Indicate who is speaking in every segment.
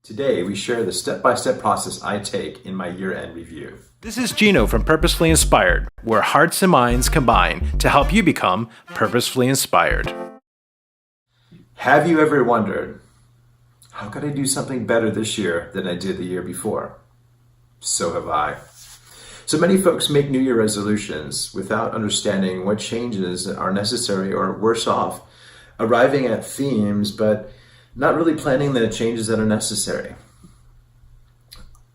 Speaker 1: Today, we share the step-by-step process I take in my year-end review.
Speaker 2: This is Gino from Purposefully Inspired, where hearts and minds combine to help you become purposefully inspired.
Speaker 1: Have you ever wondered, how could I do something better this year than I did the year before? So have I. So many folks make New Year resolutions without understanding what changes are necessary, or worse off, arriving at themes but not really planning the changes that are necessary.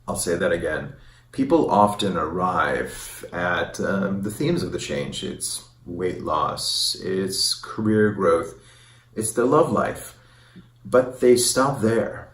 Speaker 1: I'll say that again. People often arrive at the themes of the change. It's weight loss, it's career growth, it's their love life, but they stop there.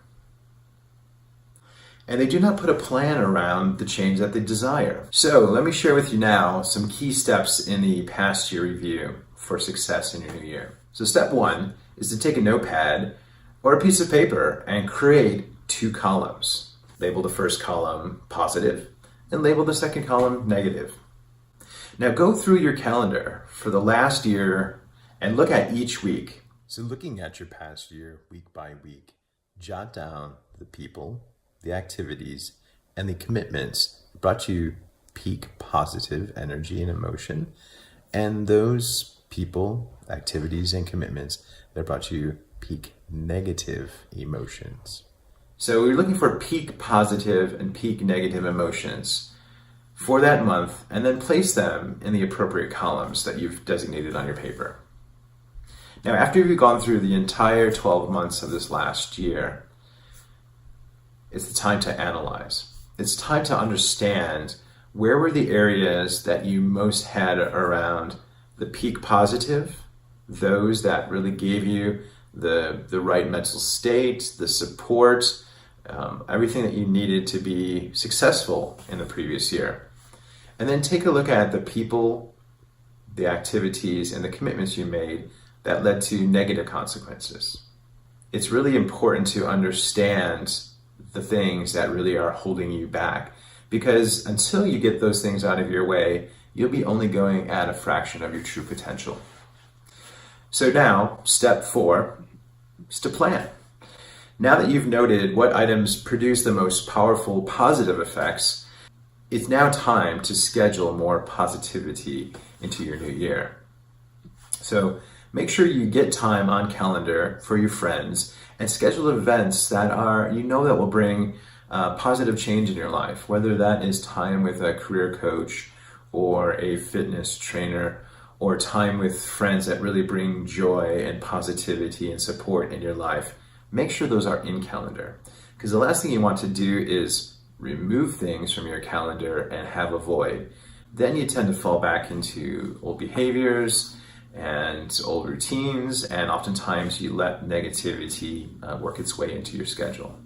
Speaker 1: And they do not put a plan around the change that they desire. So let me share with you now some key steps in the past year review for success in your new year. So step one is to take a notepad or a piece of paper and create 2 columns. Label the first column positive and label the second column negative. Now go through your calendar for the last year and look at each week.
Speaker 3: So looking at your past year, week by week, jot down the people, the activities, and the commitments that brought you peak positive energy and emotion, and those people, activities, and commitments that brought you peak negative emotions.
Speaker 1: So we're looking for peak positive and peak negative emotions for that month, and then place them in the appropriate columns that you've designated on your paper. Now, after you've gone through the entire 12 months of this last year, it's the time to analyze. It's time to understand where were the areas that you most had around the peak positive, those that really gave you the right mental state, the support, everything that you needed to be successful in the previous year. And then take a look at the people, the activities, and the commitments you made that led to negative consequences. It's really important to understand the things that really are holding you back, because until you get those things out of your way, you'll be only going at a fraction of your true potential. So now, step 4 is to plan. Now that you've noted what items produce the most powerful positive effects, it's now time to schedule more positivity into your new year. So make sure you get time on calendar for your friends and schedule events that that will bring positive change in your life, whether that is time with a career coach or a fitness trainer, or time with friends that really bring joy and positivity and support in your life. Make sure those are in calendar, because the last thing you want to do is remove things from your calendar and have a void. Then you tend to fall back into old behaviors and old routines, and oftentimes you let negativity work its way into your schedule.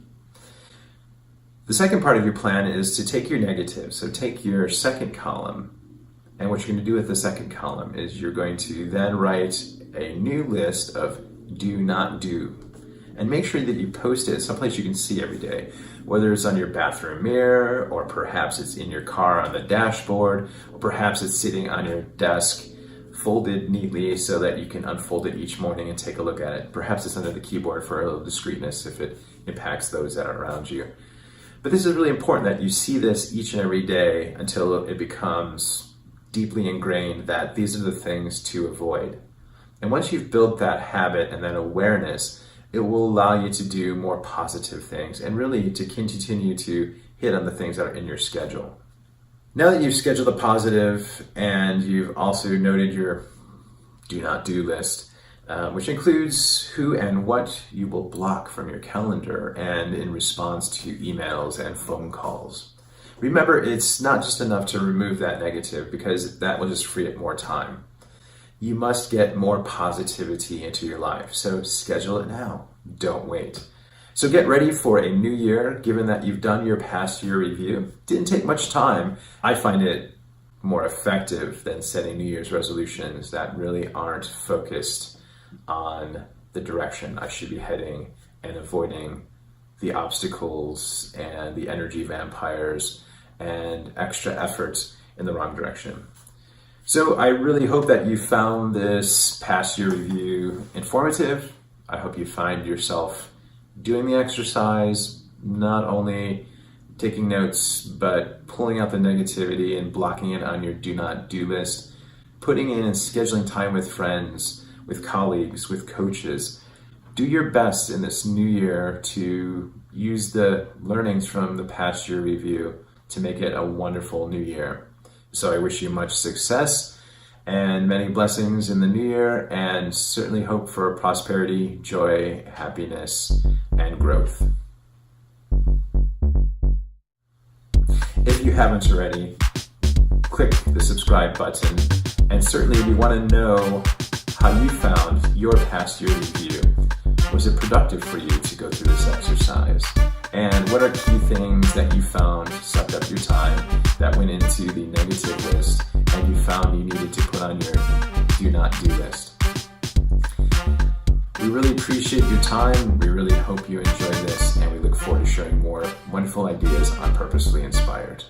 Speaker 1: The second part of your plan is to take your negative. So take your second column, and what you're going to do with the second column is you're going to then write a new list of do not do. And make sure that you post it someplace you can see every day, whether it's on your bathroom mirror, or perhaps it's in your car on the dashboard, or perhaps it's sitting on your desk folded neatly so that you can unfold it each morning and take a look at it. Perhaps it's under the keyboard for a little discreetness if it impacts those that are around you. But this is really important that you see this each and every day until it becomes deeply ingrained that these are the things to avoid. And once you've built that habit and that awareness, it will allow you to do more positive things and really to continue to hit on the things that are in your schedule. Now that you've scheduled the positive and you've also noted your do not do list, which includes who and what you will block from your calendar and in response to emails and phone calls. Remember, it's not just enough to remove that negative, because that will just free up more time. You must get more positivity into your life, so schedule it now. Don't wait. So get ready for a new year, given that you've done your past year review. Didn't take much time. I find it more effective than setting New Year's resolutions that really aren't focused on the direction I should be heading and avoiding the obstacles and the energy vampires and extra efforts in the wrong direction. So I really hope that you found this past year review informative. I hope you find yourself doing the exercise, not only taking notes, but pulling out the negativity and blocking it on your do not do list, putting in and scheduling time with friends, with colleagues, with coaches. Do your best in this new year to use the learnings from the past year review to make it a wonderful new year. So I wish you much success and many blessings in the new year, and certainly hope for prosperity, joy, happiness, and growth. If you haven't already, click the subscribe button, and certainly we want to know how you found your past year review. Was it productive for you to go through this exercise? And what are key things that you found sucked up your time, that went into the negative list, and you found you needed to put on your do not do list? We really appreciate your time. We really hope you enjoy this, and we look forward to sharing more wonderful ideas on Purposefully Inspired.